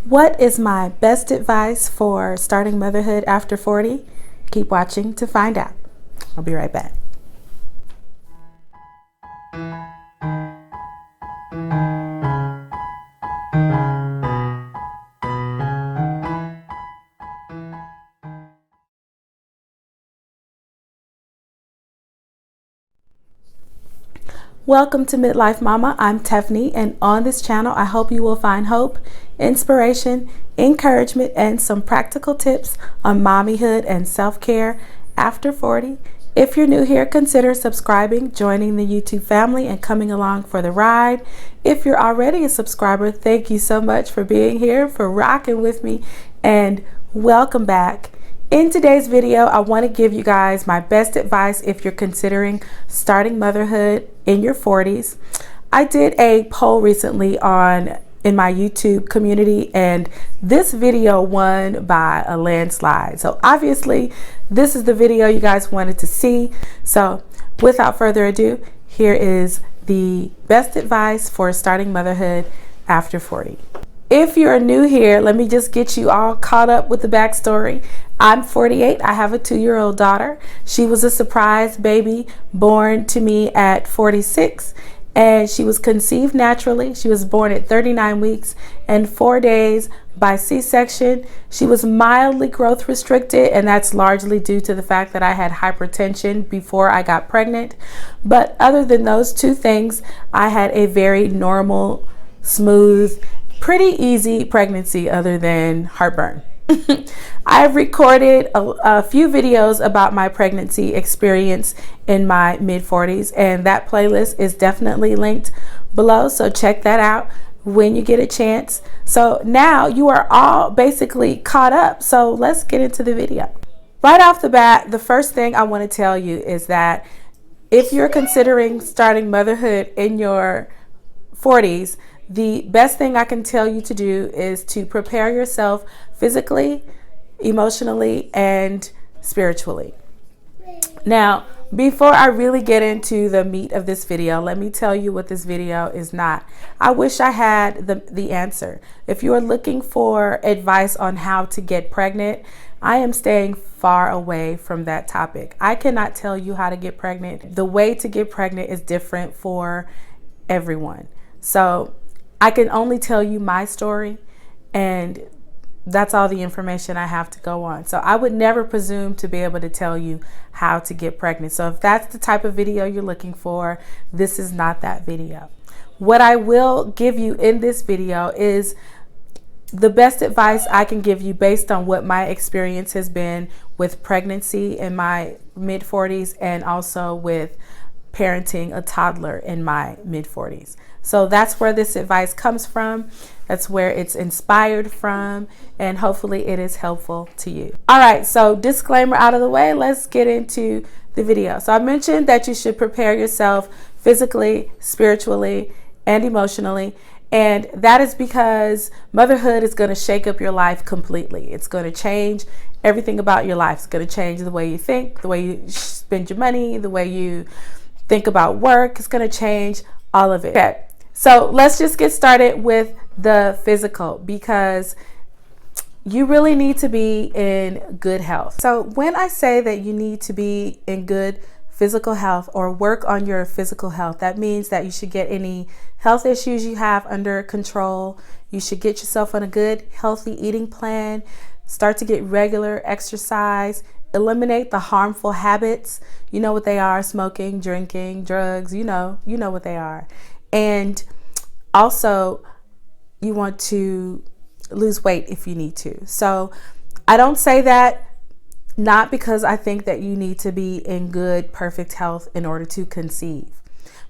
What is my best advice for starting motherhood after 40? Keep watching to find out. I'll be right back. Welcome to Midlife Mama. I'm Tiffany, and on this channel, I hope you will find hope, inspiration, encouragement, and some practical tips on mommyhood and self-care after 40. If you're new here, consider subscribing, joining the YouTube family, and coming along for the ride. If you're already a subscriber, thank you so much for being here, for rocking with me, and welcome back. In today's video, I want to give you guys my best advice if you're considering starting motherhood in your 40s. I did a poll recently in my YouTube community, and this video won by a landslide. So obviously, this is the video you guys wanted to see. So without further ado, here is the best advice for starting motherhood after 40. If you're new here, let me just get you all caught up with the backstory. I'm 48. I have a 2-year-old daughter. She was a surprise baby born to me at 46, and she was conceived naturally. She was born at 39 weeks and 4 days by C-section. She was mildly growth restricted, and that's largely due to the fact that I had hypertension before I got pregnant. But other than those two things, I had a very normal, smooth, pretty easy pregnancy other than heartburn. I've recorded a few videos about my pregnancy experience in my mid-40s, and that playlist is definitely linked below, so check that out when you get a chance. So now you are all basically caught up, so let's get into the video. Right off the bat, the first thing I want to tell you is that if you're considering starting motherhood in your 40s, the best thing I can tell you to do is to prepare yourself physically, emotionally, and spiritually. Now, before I really get into the meat of this video, let me tell you what this video is not. I wish I had the answer. If you are looking for advice on how to get pregnant, I am staying far away from that topic. I cannot tell you how to get pregnant. The way to get pregnant is different for everyone. So I can only tell you my story, and that's all the information I have to go on. So I would never presume to be able to tell you how to get pregnant. So if that's the type of video you're looking for, this is not that video. What I will give you in this video is the best advice I can give you based on what my experience has been with pregnancy in my mid-40s and also with parenting a toddler in my mid-40s. So that's where this advice comes from. That's where it's inspired from, and hopefully it is helpful to you. All right, so disclaimer out of the way, let's get into the video. So I mentioned that you should prepare yourself physically, spiritually, and emotionally. And that is because motherhood is going to shake up your life completely. It's going to change everything about your life. It's going to change the way you think, the way you spend your money, the way you think about work. It's going to change all of it. Okay. So let's just get started with the physical, because you really need to be in good health. So when I say that you need to be in good physical health or work on your physical health, that means that you should get any health issues you have under control. You should get yourself on a good, healthy eating plan, start to get regular exercise, eliminate the harmful habits. You know what they are: smoking, drinking, drugs, you know what they are. And also, you want to lose weight if you need to. So I don't say that not because I think that you need to be in good, perfect health in order to conceive.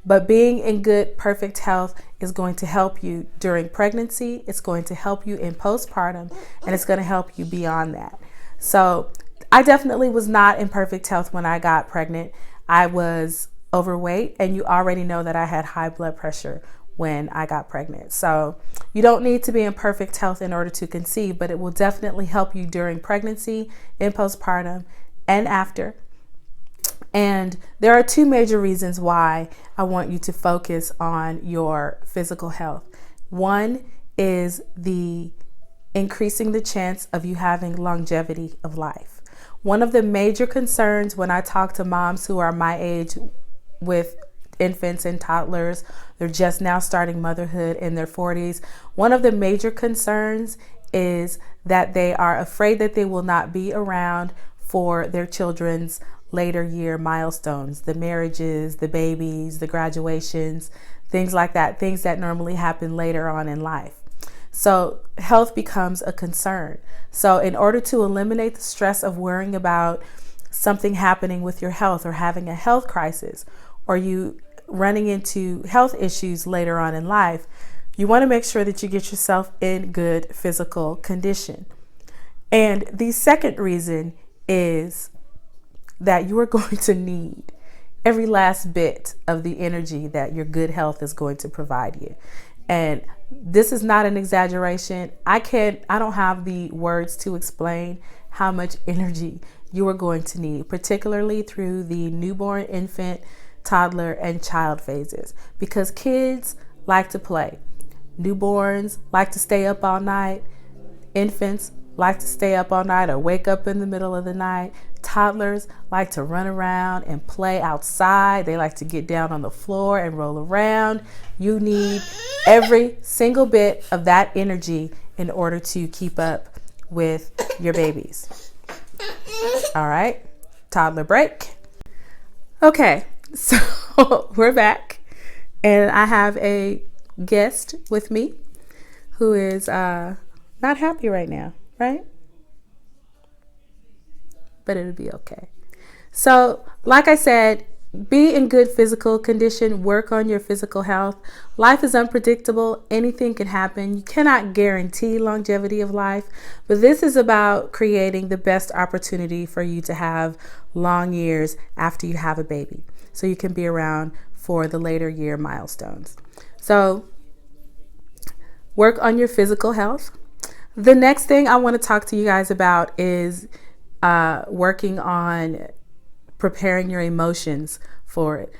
But being in good, perfect health is going to help you during pregnancy. It's going to help you in postpartum, and it's going to help you beyond that. So I definitely was not in perfect health when I got pregnant. I was overweight, and you already know that I had high blood pressure when I got pregnant. So you don't need to be in perfect health in order to conceive, but it will definitely help you during pregnancy, in postpartum, and after. And there are two major reasons why I want you to focus on your physical health. One is the increasing the chance of you having longevity of life. One of the major concerns when I talk to moms who are my age with infants and toddlers, they're just now starting motherhood in their 40s. One of the major concerns is that they are afraid that they will not be around for their children's later year milestones, the marriages, the babies, the graduations, things like that, things that normally happen later on in life. So health becomes a concern. So in order to eliminate the stress of worrying about something happening with your health or having a health crisis, or you running into health issues later on in life, you want to make sure that you get yourself in good physical condition. And the second reason is that you are going to need every last bit of the energy that your good health is going to provide you. And this is not an exaggeration. I don't have the words to explain how much energy you are going to need, particularly through the newborn, infant, toddler, and child phases, because kids like to play. Newborns like to stay up all night. Infants like to stay up all night or wake up in the middle of the night. Toddlers like to run around and play outside. They like to get down on the floor and roll around. You need every single bit of that energy in order to keep up with your babies. All right, toddler break. Okay, so we're back, and I have a guest with me who is not happy right now, right? But it'll be okay. So, like I said, be in good physical condition, work on your physical health. Life is unpredictable. Anything can happen. You cannot guarantee longevity of life, but this is about creating the best opportunity for you to have long years after you have a baby, so you can be around for the later year milestones. So, work on your physical health. The next thing I want to talk to you guys about is working on preparing your emotions for it.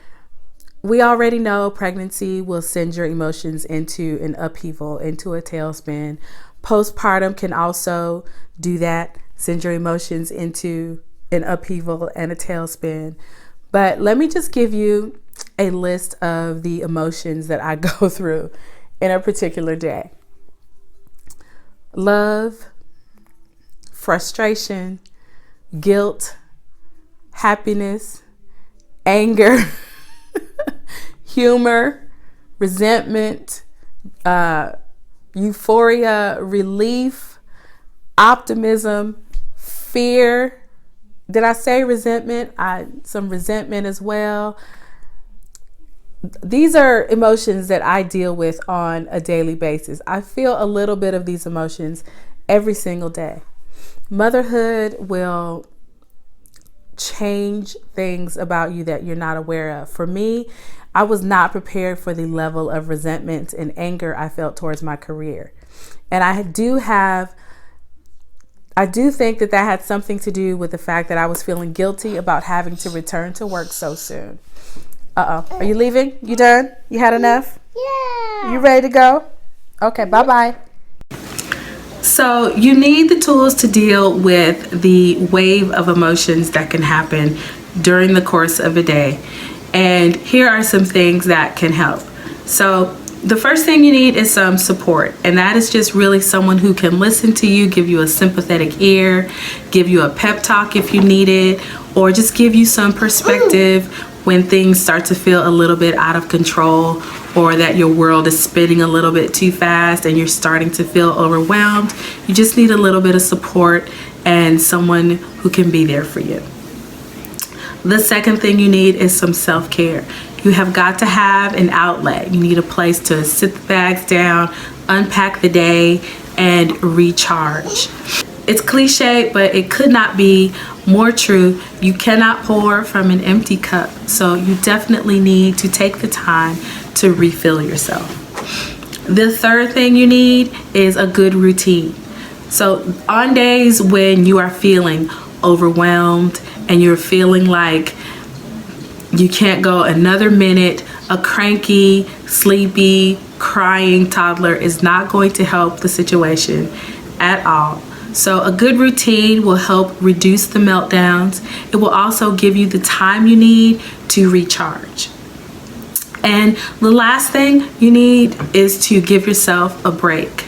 We already know pregnancy will send your emotions into an upheaval, into a tailspin. Postpartum can also do that, send your emotions into an upheaval and a tailspin. But let me just give you a list of the emotions that I go through in a particular day. Love, frustration, guilt, happiness, anger, humor, resentment, euphoria, relief, optimism, fear. Did I say resentment? Some resentment as well. These are emotions that I deal with on a daily basis. I feel a little bit of these emotions every single day. Motherhood will change things about you that you're not aware of. For me, I was not prepared for the level of resentment and anger I felt towards my career. And I do think that had something to do with the fact that I was feeling guilty about having to return to work so soon. Are you leaving? You done? You had enough? Yeah. You ready to go? Okay, bye-bye. So you need the tools to deal with the wave of emotions that can happen during the course of a day. And here are some things that can help. So the first thing you need is some support. And that is just really someone who can listen to you, give you a sympathetic ear, give you a pep talk if you need it, or just give you some perspective when things start to feel a little bit out of control, or that your world is spinning a little bit too fast and you're starting to feel overwhelmed. You just need a little bit of support and someone who can be there for you. The second thing you need is some self-care. You have got to have an outlet. You need a place to sit the bags down, unpack the day, and recharge. It's cliche, but it could not be more true. You cannot pour from an empty cup, so you definitely need to take the time to refill yourself. The third thing you need is a good routine. So on days when you are feeling overwhelmed and you're feeling like you can't go another minute, a cranky, sleepy, crying toddler is not going to help the situation. at all. So a good routine will help reduce the meltdowns. It will also give you the time you need to recharge. And the last thing you need is to give yourself a break.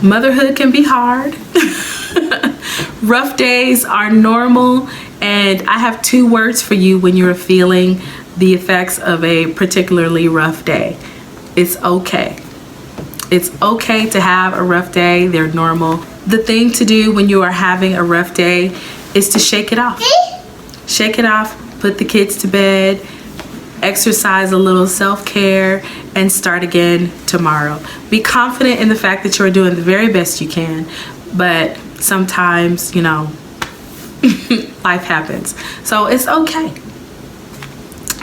Motherhood can be hard. Rough days are normal, and I have 2 words for you when you're feeling the effects of a particularly rough day. It's okay. It's okay to have a rough day. They're normal. The thing to do when you are having a rough day is to shake it off. Shake it off, put the kids to bed, exercise a little self-care, and start again tomorrow. Be confident in the fact that you're doing the very best you can, but sometimes, you know, life happens. So it's okay.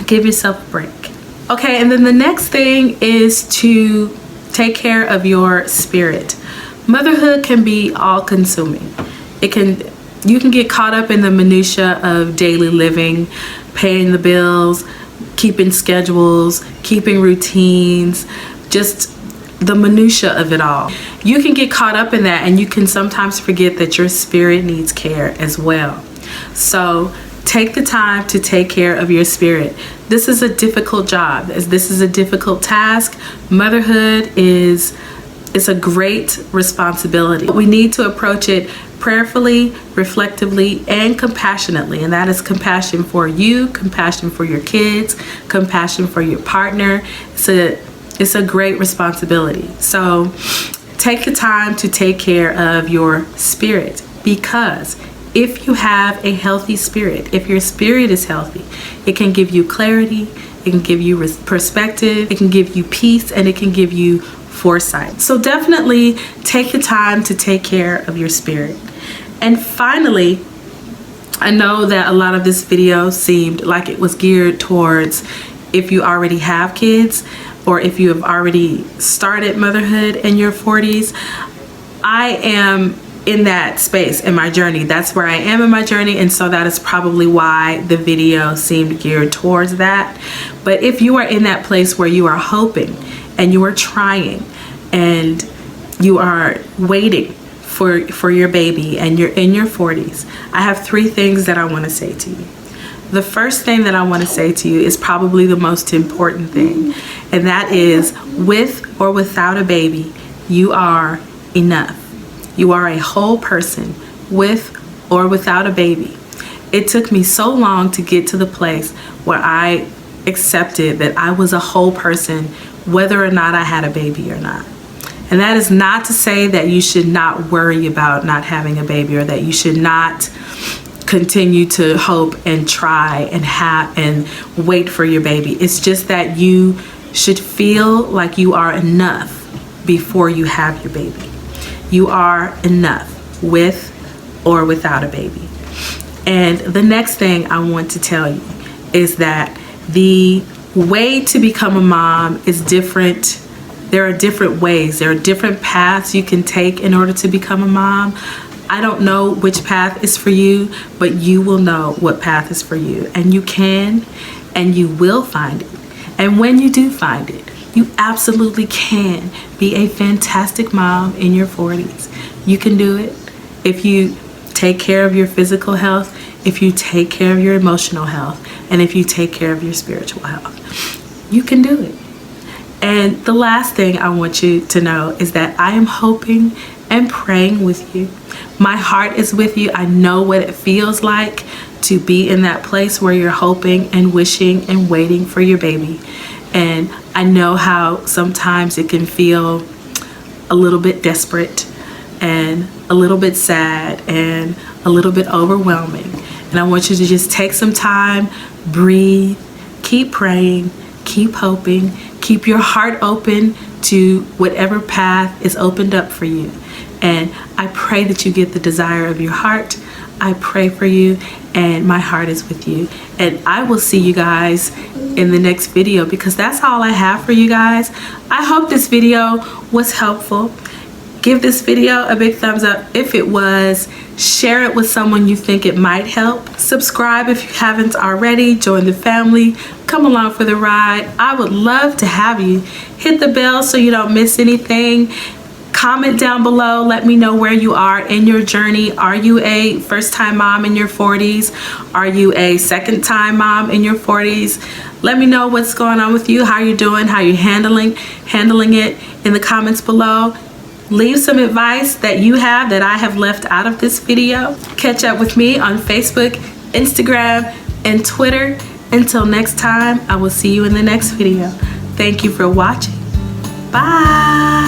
Give yourself a break. Okay, and then the next thing is to take care of your spirit. Motherhood can be all-consuming. You can get caught up in the minutia of daily living, paying the bills, keeping schedules, keeping routines, just the minutia of it all. You can get caught up in that, and you can sometimes forget that your spirit needs care as well. So take the time to take care of your spirit. This is a difficult job. This is a difficult task. Motherhood is a great responsibility. We need to approach it prayerfully, reflectively, and compassionately. And that is compassion for you, compassion for your kids, compassion for your partner. It's a great responsibility. So take the time to take care of your spirit, because if you have a healthy spirit, if your spirit is healthy, it can give you clarity, it can give you perspective, it can give you peace, and it can give you foresight. So definitely take the time to take care of your spirit. And finally, I know that a lot of this video seemed like it was geared towards if you already have kids or if you have already started motherhood in your 40s. I am in that space in my journey. That's where I am in my journey, and so that is probably why the video seemed geared towards that. But if you are in that place where you are hoping and you are trying and you are waiting for your baby and you're in your 40s, I have 3 things that I want to say to you. The first thing that I want to say to you is probably the most important thing, and that is, with or without a baby, you are enough. You are a whole person with or without a baby. It took me so long to get to the place where I accepted that I was a whole person whether or not I had a baby or not. And that is not to say that you should not worry about not having a baby, or that you should not continue to hope and try and wait for your baby. It's just that you should feel like you are enough before you have your baby. You are enough with or without a baby. And the next thing I want to tell you is that the way to become a mom is different. There are different ways. There are different paths you can take in order to become a mom. I don't know which path is for you, but you will know what path is for you. And you can and you will find it. And when you do find it, you absolutely can be a fantastic mom in your 40s. You can do it if you take care of your physical health, if you take care of your emotional health, and if you take care of your spiritual health. You can do it. And the last thing I want you to know is that I am hoping and praying with you. My heart is with you. I know what it feels like to be in that place where you're hoping and wishing and waiting for your baby. And I know how sometimes it can feel a little bit desperate and a little bit sad and a little bit overwhelming. And I want you to just take some time, breathe, keep praying, keep hoping, keep your heart open to whatever path is opened up for you. And I pray that you get the desire of your heart. I pray for you, and my heart is with you. And I will see you guys in the next video, because that's all I have for you guys. I hope this video was helpful. Give this video a big thumbs up if it was. Share it with someone you think it might help. Subscribe if you haven't already. Join the family. Come along for the ride. I would love to have you. Hit the bell so you don't miss anything. Comment down below. Let me know where you are in your journey. Are you a first-time mom in your 40s? Are you a second-time mom in your 40s? Let me know what's going on with you, how you're doing, how you're handling it in the comments below. Leave some advice that you have that I have left out of this video. Catch up with me on Facebook, Instagram, and Twitter. Until next time, I will see you in the next video. Thank you for watching. Bye.